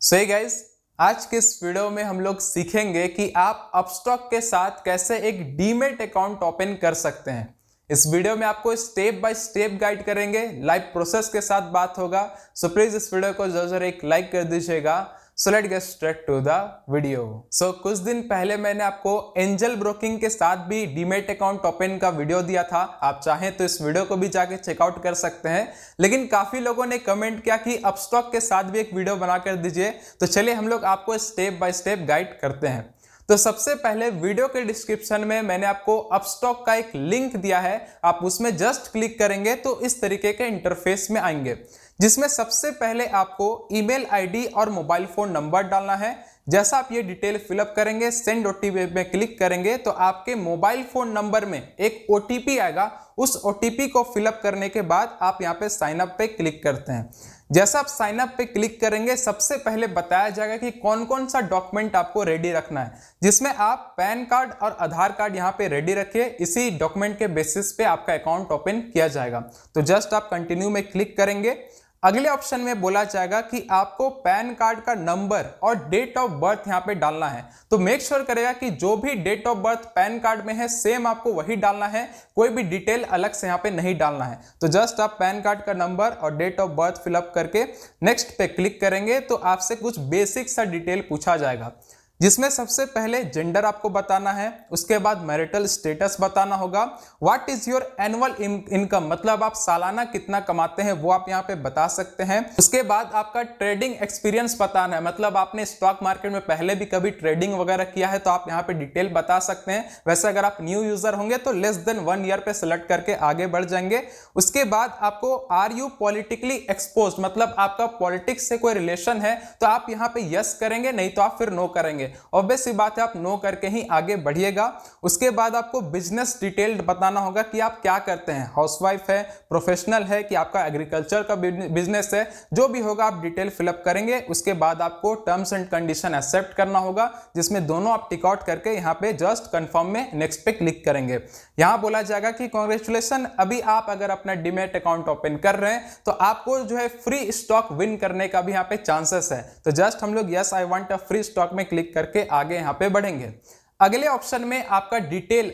So guys, आज के इस वीडियो में हम लोग सीखेंगे कि आप अपस्टॉक के साथ कैसे एक डीमेट अकाउंट ओपन कर सकते हैं। इस वीडियो में आपको स्टेप बाय स्टेप गाइड करेंगे, लाइव प्रोसेस के साथ बात होगा। सो प्लीज इस वीडियो को जरूर एक लाइक कर दीजिएगा। So let's get straight to the video. So कुछ दिन पहले मैंने आपको एंजल ब्रोकिंग के साथ भी डीमेट अकाउंट ओपन का वीडियो दिया था। आप चाहें तो इस वीडियो को भी जाके चेकआउट कर सकते हैं, लेकिन काफी लोगों ने कमेंट किया कि अपस्टॉक के साथ भी एक वीडियो बना कर दीजिए। तो चलिए हम लोग आपको स्टेप बाय स्टेप गाइड करते हैं। तो सबसे पहले वीडियो के डिस्क्रिप्शन में मैंने आपको अपस्टॉक का एक लिंक दिया है, आप उसमें जस्ट क्लिक करेंगे तो इस तरीके के इंटरफेस में आएंगे, जिसमें सबसे पहले आपको ईमेल आईडी और मोबाइल फोन नंबर डालना है। जैसा आप ये डिटेल फिलअप करेंगे, सेंड ओटीपी में क्लिक करेंगे तो आपके मोबाइल फोन नंबर में एक ओटीपी आएगा। उस ओटीपी को फिलअप करने के बाद आप यहाँ पे साइन अप पे क्लिक करते हैं। जैसा आप साइन अप पे क्लिक करेंगे, सबसे पहले बताया जाएगा कि कौन कौन सा डॉक्यूमेंट आपको रेडी रखना है, जिसमें आप पैन कार्ड और आधार कार्ड यहाँ पे रेडी रखिए। इसी डॉक्यूमेंट के बेसिस पे आपका अकाउंट ओपन किया जाएगा। तो जस्ट आप कंटिन्यू में क्लिक करेंगे। अगले ऑप्शन में बोला जाएगा कि आपको पैन कार्ड का नंबर और डेट ऑफ बर्थ यहाँ पे डालना है। तो मेक श्योर करेगा कि जो भी date of birth PAN card में है सेम आपको वही डालना है, कोई भी डिटेल अलग से यहाँ पे नहीं डालना है। तो जस्ट आप पैन कार्ड का नंबर और डेट ऑफ बर्थ फिलअप करके नेक्स्ट पे क्लिक करेंगे तो आपसे कुछ बेसिक सा डिटेल पूछा जाएगा, जिसमें सबसे पहले जेंडर आपको बताना है, उसके बाद मैरिटल स्टेटस बताना होगा, what is your annual income, मतलब आप सालाना कितना कमाते हैं वो आप यहाँ पे बता सकते हैं। उसके बाद आपका ट्रेडिंग एक्सपीरियंस बताना है, मतलब आपने स्टॉक मार्केट में पहले भी कभी ट्रेडिंग वगैरह किया है तो आप यहाँ पे डिटेल बता सकते हैं। वैसे अगर आप न्यू यूजर होंगे तो लेस देन 1 ईयर पे सिलेक्ट करके आगे बढ़ जाएंगे। उसके बाद आपको आर यू पॉलिटिकली एक्सपोज, मतलब आपका पॉलिटिक्स से कोई रिलेशन है तो आप यहाँ पे यस करेंगे, नहीं तो आप फिर नो करेंगे। ऑब्वियस सी बात है, आप नो करके ही आगे बढ़िएगा। उसके बाद आपको बिजनेस डिटेल बताना होगा कि आप क्या करते हैं, हाउसवाइफ है, प्रोफेशनल है कि आपका एग्रीकल्चर का बिजनेस है, जो भी होगा आप डिटेल फिलअप करेंगे। उसके बाद आपको टर्म्स एंड कंडीशन एक्सेप्ट करना होगा, जिसमें दोनों आप टिक आउट करके यहाँ पे जस्ट कंफर्म में नेक्स्ट पे क्लिक करेंगे। यहाँ बोला जाएगा कि कांग्रेचुलेशन, अभी आप अगर अपना डीमैट अकाउंट ओपन कर रहे हैं तो आपको जो है फ्री स्टॉक विन करने का भी यहाँ पे चांसेस है। तो जस्ट हम लोग yes I want a free stock में क्लिक करके आगे यहां पे बढ़ेंगे। अगले ऑप्शन में आपका detail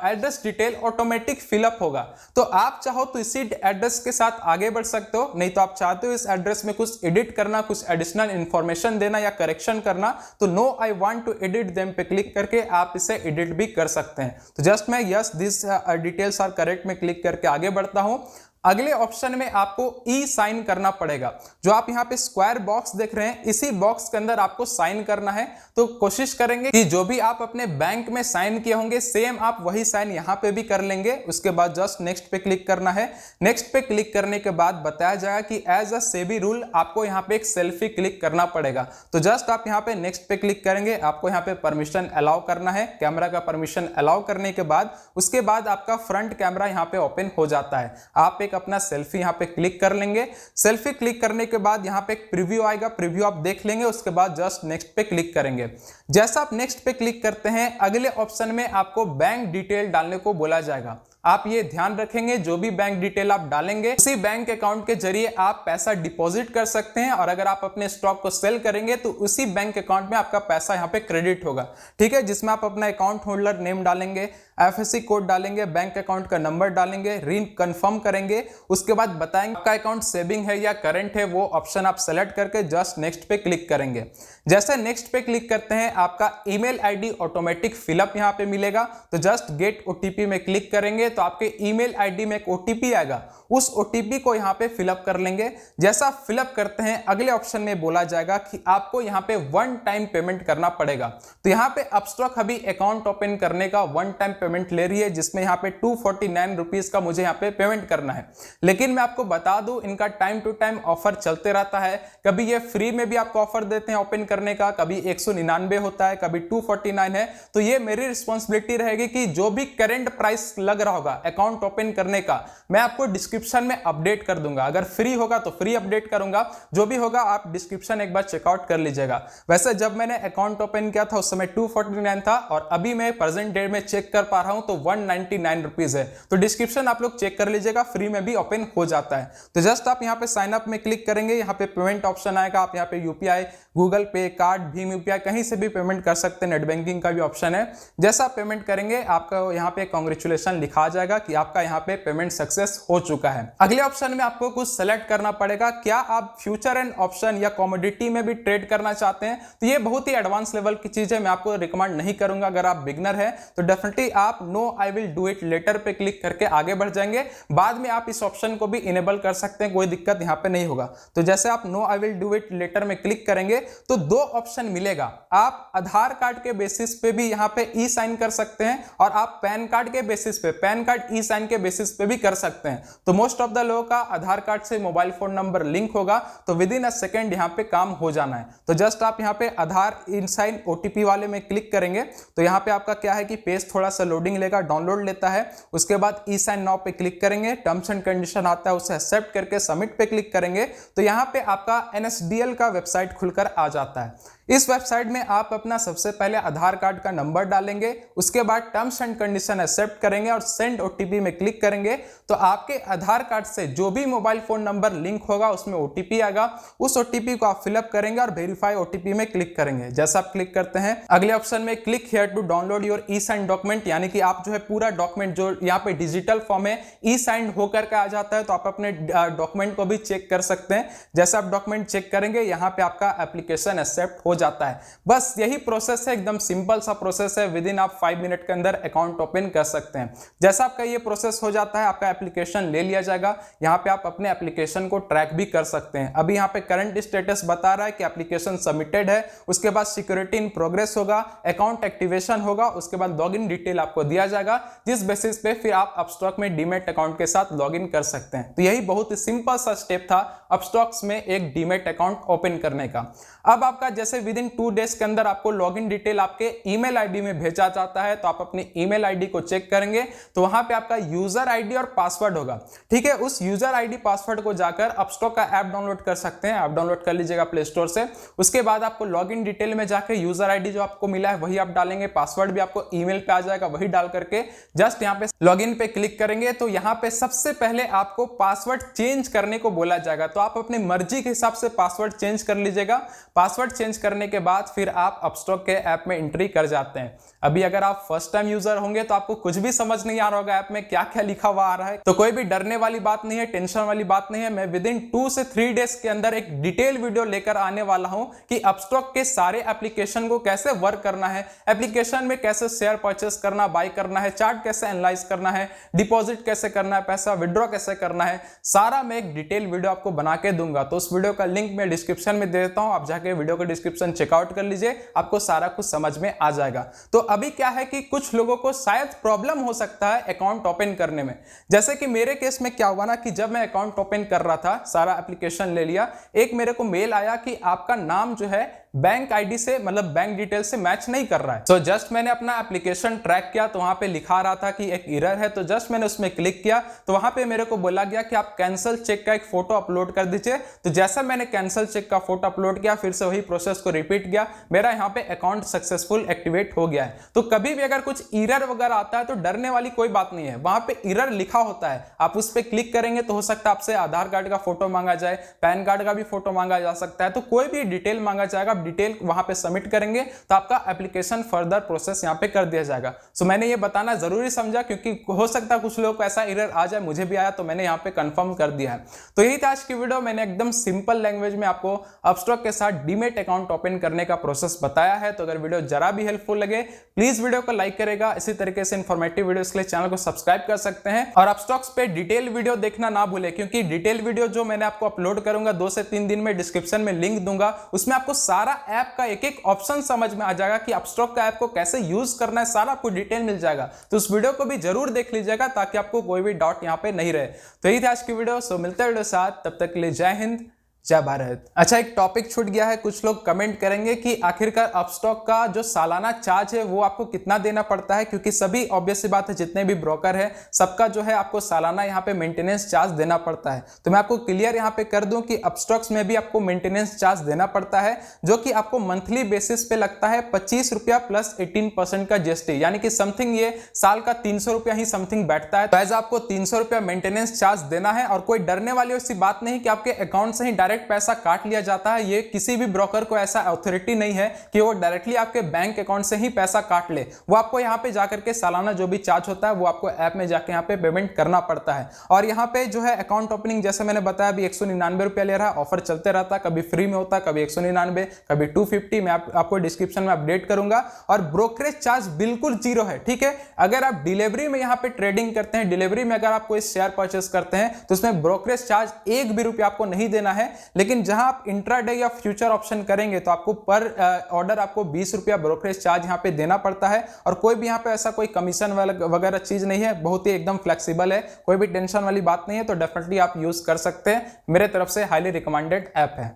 address detail automatic fill up होगा। तो आप चाहो तो इसी एड्रेस के साथ आगे बढ़ सकते हो, नहीं तो आप चाहते हो इस एड्रेस में कुछ एडिट करना, कुछ एडिशनल इंफॉर्मेशन देना या करेक्शन करना, तो no I want to edit them पे क्लिक करके आप इसे एडिट भी कर सकते हैं। तो जस्ट मैं yes this details are correct में क्लिक करके आगे बढ़ता हूं। अगले ऑप्शन में आपको ई साइन करना पड़ेगा। जो आप यहाँ पे स्क्वायर बॉक्स देख रहे हैं, इसी बॉक्स के अंदर आपको साइन करना है। तो कोशिश करेंगे कि जो भी आप अपने बैंक में साइन किए होंगे सेम आप वही साइन यहाँ पे भी कर लेंगे। उसके बाद जस्ट नेक्स्ट पे क्लिक करना है। नेक्स्ट पे क्लिक करने के बाद बताया जाएगा कि एज अ सेबी रूल आपको यहाँ पे एक सेल्फी क्लिक करना पड़ेगा। तो जस्ट आप यहाँ पे नेक्स्ट पे क्लिक करेंगे। आपको यहाँ पे परमिशन अलाउ करना है, कैमरा का परमिशन अलाउ करने के बाद उसके बाद आपका फ्रंट कैमरा यहाँ पे ओपन हो जाता है। आप अपना सेल्फी यहां पे क्लिक कर लेंगे। सेल्फी क्लिक करने के बाद यहां पे एक प्रीव्यू आएगा, प्रीव्यू आप देख लेंगे। उसके बाद जस्ट नेक्स्ट पे क्लिक करेंगे। जैसा आप नेक्स्ट पे क्लिक करते हैं, अगले ऑप्शन में आपको बैंक डिटेल डालने को बोला जाएगा। आप ये ध्यान रखेंगे, जो भी बैंक डिटेल आप डालेंगे उसी बैंक अकाउंट के जरिए आप पैसा डिपॉजिट कर सकते हैं, और अगर आप अपने स्टॉक को सेल करेंगे तो उसी बैंक अकाउंट में आपका पैसा यहाँ पे क्रेडिट होगा। ठीक है, जिसमें आप अपना अकाउंट होल्डर नेम डालेंगे, IFSC कोड डालेंगे, बैंक अकाउंट का नंबर डालेंगे, रीन कंफर्म करेंगे। उसके बाद बताएंगे आपका अकाउंट सेविंग है या करंट है, वो ऑप्शन आप सेलेक्ट करके जस्ट नेक्स्ट पे क्लिक करेंगे। जैसे नेक्स्ट पे क्लिक करते हैं, आपका ईमेल आईडी ऑटोमेटिक फिलअप यहाँ पे मिलेगा। तो जस्ट गेट ओटीपी में क्लिक करेंगे तो आपके ईमेल आईडी में एक ओटीपी आएगा, उस ओटीपी को यहाँ पे फिलअप कर लेंगे। जैसा फिलअप करते हैं, अगले ऑप्शन में बोला जाएगा कि आपको यहाँ पे 1 टाइम पेमेंट करना पड़ेगा। तो यहाँ पे अपस्टॉक अभी अकाउंट ओपन करने का 1 टाइम पेमेंट ले रही है, जिसमें यहाँ पे 249 रुपीज का मुझे यहाँ पे पेमेंट करना है। लेकिन मैं आपको बता दूं, इनका टाइम टू टाइम ऑफर चलते रहता है। कभी ये फ्री में भी आपको ऑफर देते हैं ओपन करने का, कभी 199 होता है, कभी 249 है। तो ये मेरी रिस्पॉन्सिबिलिटी रहेगी कि जो भी करंट प्राइस लग रहा होगा अकाउंट ओपन करने का, मैं आपको डिस्क्रिप्शन डिस्क्रिप्शन में अपडेट कर दूंगा। अगर फ्री होगा तो फ्री अपडेट करूंगा, जो भी होगा आप डिस्क्रिप्शन एक बार चेकआउट कर लीजिएगा। वैसे जब मैंने अकाउंट ओपन किया था उस समय 249 था और अभी मैं प्रेजेंट डेट में चेक कर पा रहा हूं तो 199 रुपीज है। तो डिस्क्रिप्शन आप लोग चेक कर लीजिएगा, फ्री में भी ओपन हो जाता है। तो जस्ट आप यहाँ पे साइन अप में क्लिक करेंगे, यहाँ पे पेमेंट ऑप्शन आएगा, आप यहाँ पे यूपीआई, गूगल पे, कार्ड, भीम यूपीआई कहीं से भी पेमेंट कर सकते हैं, नेट बैंकिंग का भी ऑप्शन है। जैसा आप पेमेंट करेंगे आपका यहाँ पे कांग्रेचुलेशन लिखा आ जाएगा कि आपका यहाँ पे पेमेंट सक्सेस हो चुका है। अगले ऑप्शन में आपको कुछ सेलेक्ट करना पड़ेगा, क्या आप फ्यूचर एंड ऑप्शन या कमोडिटी में भी ट्रेड करना चाहते हैं। तो ये बहुत ही एडवांस लेवल की चीज है, मैं आपको रिकमेंड नहीं करूंगा। अगर आप बिगनर है तो डेफिनेटली आप no I will do it later पे क्लिक करके आगे बढ़ जाएंगे। बाद में आप इस ऑप्शन को भी इनेबल कर सकते हैं, कोई दिक्कत यहाँ पे नहीं होगा। तो जैसे आप no I will do it later में क्लिक करेंगे तो दो ऑप्शन मिलेगा। आप आधार कार्ड के बेसिस पे भी यहाँ पे ई साइन कर सकते हैं और आप पैन कार्ड के बेसिस पे, पैन कार्ड ई साइन के बेसिस पे भी कर सकते हैं। तो मोस्ट ऑफ द लोगों का आधार कार्ड से मोबाइल फोन नंबर लिंक होगा तो विद इन अ सेकेंड यहाँ पे काम हो जाना है। तो जस्ट आप यहाँ पे आधार इन साइन ओटीपी वाले में क्लिक करेंगे तो यहाँ पे आपका क्या है कि पेज थोड़ा सा लोडिंग लेगा, डाउनलोड लेता है। उसके बाद ई साइन नाउ पे क्लिक करेंगे, टर्म्स एंड कंडीशन आता है उसे एक्सेप्ट करके सबमिट पे क्लिक करेंगे तो यहाँ पे आपका एनएसडीएल का वेबसाइट खुलकर आ जाता है। इस वेबसाइट में आप अपना सबसे पहले आधार कार्ड का नंबर डालेंगे, उसके बाद टर्म्स एंड कंडीशन एक्सेप्ट करेंगे और सेंड ओटीपी में क्लिक करेंगे तो आपके आधार कार्ड से जो भी मोबाइल फोन नंबर लिंक होगा उसमें ओटीपी आएगा। उस ओटीपी को आप फिलअप करेंगे और वेरीफाई ओटीपी में क्लिक करेंगे। जैसा आप क्लिक करते हैं अगले ऑप्शन में click here to download your e sign document, यानी कि आप जो है पूरा डॉक्यूमेंट जो यहाँ पे डिजिटल फॉर्म है ई साइन होकर के आ जाता है तो आप अपने डॉक्यूमेंट को भी चेक कर सकते हैं। जैसे आप डॉक्यूमेंट चेक करेंगे यहाँ पे आपका एप्लीकेशन एक्सेप्ट हो जाता है। बस यही प्रोसेस है, एकदम सिंपल सा प्रोसेस है। विद इन आप 5 मिनट के अंदर अकाउंट ओपन कर सकते हैं। जैसा आपका ये प्रोसेस हो जाता है आपका एप्लीकेशन ले लिया जाएगा। यहाँ पे आप अपने एप्लीकेशन को ट्रैक भी कर सकते हैं। अभी यहाँ पे करंट स्टेटस बता रहा है कि एप्लीकेशन सबमिटेड है, उसके बाद सिक्योरिटी इन प्रोग्रेस होगा, अकाउंट एक्टिवेशन होगा, उसके बाद लॉगिन डिटेल आपको दिया जाएगा जिस बेसिस पे फिर आप अपस्टॉक में डीमेट अकाउंट के साथ लॉगिन कर सकते हैं। तो यही बहुत ही सिंपल सा स्टेप था अपस्टॉक्स में एक डीमेट अकाउंट ओपन करने का। अब आपका जैसे विद इन 2 डेज के अंदर आपको लॉगिन डिटेल आपके ईमेल आईडी में भेजा जाता है तो आप अपनी ईमेल आईडी को चेक करेंगे तो वहां पे आपका यूजर आईडी और पासवर्ड होगा। ठीक है, उस यूजर आईडी पासवर्ड को जाकर अपस्टॉक का ऐप डाउनलोड कर सकते हैं। ऐप डाउनलोड कर लीजिएगा प्ले स्टोर से। उसके बाद आपको लॉगिन डिटेल में जाकर यूजर आईडी जो आपको मिला है वही आप डालेंगे, पासवर्ड भी आपको ईमेल पे आ जाएगा, वही डाल करके जस्ट यहाँ पे लॉगिन पे क्लिक करेंगे तो यहाँ पे सबसे पहले आपको पासवर्ड चेंज करने को बोला जाएगा। तो आप अपनी मर्जी के हिसाब से पासवर्ड चेंज कर लीजिएगा। पासवर्ड चेंज करने के बाद फिर आप अपस्टॉक के ऐप में एंट्री कर जाते हैं। अभी अगर आप फर्स्ट टाइम यूजर होंगे तो आपको कुछ भी समझ नहीं आ रहा होगा ऐप में क्या क्या लिखा हुआ आ रहा है, तो कोई भी डरने वाली बात नहीं है, टेंशन वाली बात नहीं है। मैं विद इन 2 से 3 डेज के अंदर एक डिटेल वीडियो लेकर आने वाला हूं कि अपस्टॉक के सारे एप्लीकेशन को कैसे वर्क करना है, एप्लीकेशन में कैसे शेयर परचेस करना, बाय करना है, चार्ट कैसे एनालाइज करना है, डिपॉजिट कैसे करना है, पैसा विड्रॉ कैसे करना है, सारा मैं एक डिटेल वीडियो आपको बना के दूंगा। तो उस वीडियो का लिंक मैं डिस्क्रिप्शन में दे देता हूं, आप जाके वीडियो का डिस्क्रिप्शन चेकआउट कर लीजिए, आपको सारा कुछ समझ में आ जाएगा। तो अभी क्या है कि कुछ लोगों को शायद प्रॉब्लम हो सकता है अकाउंट ओपन करने में। जैसे कि मेरे केस में क्या हुआ ना कि जब मैं अकाउंट ओपन कर रहा था, सारा एप्लीकेशन ले लिया, एक मेरे को मेल आया कि आपका नाम जो है बैंक आईडी से मतलब बैंक डिटेल से मैच नहीं कर रहा है। तो जस्ट मैंने अपना एप्लीकेशन ट्रैक किया तो वहां पे लिखा रहा था कि एक एरर है। तो जस्ट मैंने उसमें क्लिक किया तो वहां पे मेरे को बोला गया कि आप कैंसिल चेक का एक फोटो अपलोड कर दीजिए। तो जैसा मैंने कैंसिल चेक का फोटो अपलोड किया फिर से वही प्रोसेस को रिपीट किया, मेरा यहाँ पे अकाउंट सक्सेसफुल एक्टिवेट हो गया है। तो कभी भी अगर कुछ एरर वगैरह आता है तो डरने वाली कोई बात नहीं है, वहां पे एरर लिखा होता है, आप उस पर क्लिक करेंगे तो हो सकता है आपसे आधार कार्ड का फोटो मांगा जाए, पैन कार्ड का भी फोटो मांगा जा सकता है, तो कोई भी डिटेल मांगा जाएगा, आप डिटेल वहां पे सबमिट करेंगे तो आपका एप्लीकेशन फर्दर प्रोसेस यहां पे कर दिया जाएगा। सो मैंने ये बताना जरूरी समझा क्योंकि हो सकता है कुछ लोगों को ऐसा एरर आ जाए, मुझे भी आया तो मैंने यहां पे कंफर्म कर दिया है। तो यही था आज की वीडियो, मैंने एकदम सिंपल लैंग्वेज में आपको अपस्टॉक के साथ डीमेट अकाउंट ओपन करने का प्रोसेस बताया है। तो अगर वीडियो जरा भी हेल्पफुल लगे प्लीज वीडियो को लाइक करेगा। इसी तरीके से इंफॉर्मेटिव वीडियोस के लिए चैनल को सब्सक्राइब कर सकते हैं और अपस्टॉक्स पे डिटेल वीडियो देखना ना भूले क्योंकि डिटेल वीडियो जो मैंने आपको अपलोड करूंगा 2 से 3 दिन में डिस्क्रिप्शन में लिंक दूंगा, उसमें आपको सारा ऐप का एक एक ऑप्शन समझ में आ जाएगा कि अपस्टॉक का ऐप को कैसे यूज करना है, सारा आपको डिटेल मिल जाएगा। तो उस वीडियो को भी जरूर देख लीजिएगा ताकि आपको कोई भी डाउट यहां पे नहीं रहे। तो यही था आज की वीडियो, सो मिलते हैं वीडियो साथ, तब तक के लिए जय हिंद, जय भारत। अच्छा, एक टॉपिक छूट गया है। कुछ लोग कमेंट करेंगे कि आखिरकार अपस्टॉक का जो सालाना चार्ज है वो आपको कितना देना पड़ता है, क्योंकि सभी ऑब्वियस सी बात है जितने भी ब्रोकर है सबका जो है आपको सालाना यहाँ पे मेंटेनेंस चार्ज देना पड़ता है। तो मैं आपको क्लियर यहाँ पे कर दूं कि अपस्टॉक्स में भी आपको मेंटेनेंस चार्ज देना पड़ता है, जो कि आपको मंथली बेसिस पे लगता है 25 रुपया प्लस 18% का जीएसटी, यानी कि समथिंग ये साल का 300 रुपया ही समथिंग बैठता है। तो एज आपको 300 रुपया मेंटेनेंस चार्ज देना है, और कोई डरने वाली ऐसी बात नहीं कि आपके अकाउंट से ही डायरेक्ट पैसा काट लिया जाता है। ये किसी भी ब्रोकर को ऐसा अथॉरिटी नहीं है कि वो डायरेक्टली आपके बैंक अकाउंट से ही पैसा काट ले। वो आपको यहाँ पे जाकर के सालाना जो भी चार्ज होता है वो आपको ऐप में जाके यहाँ पे पेमेंट करना पड़ता है। और यहाँ पे जो है अकाउंट ओपनिंग जैसे मैंने बताया अभी 199 रुपया ले रहा है, ऑफर चलते रहता है, कभी फ्री में होता है, कभी 199, कभी 250। मैं आपको डिस्क्रिप्शन में अपडेट करूंगा। और ब्रोकरेज चार्ज बिल्कुल जीरो है, ठीक है। अगर आप डिलीवरी में यहाँ पे ट्रेडिंग करते हैं, डिलीवरी में अगर आप कोई शेयर परचेस करते हैं तो उसमें ब्रोकरेज चार्ज एक भी रुपया आपको नहीं देना है। लेकिन जहां आप इंट्राडे या फ्यूचर ऑप्शन करेंगे तो आपको पर ऑर्डर आपको 20 रुपया ब्रोकरेज चार्ज यहां पे देना पड़ता है। और कोई भी यहां पे ऐसा कोई कमीशन वगैरह चीज नहीं है, बहुत ही एकदम फ्लेक्सिबल है, कोई भी टेंशन वाली बात नहीं है। तो डेफिनेटली आप यूज कर सकते हैं, मेरे तरफ से हाईली रिकमेंडेड ऐप है।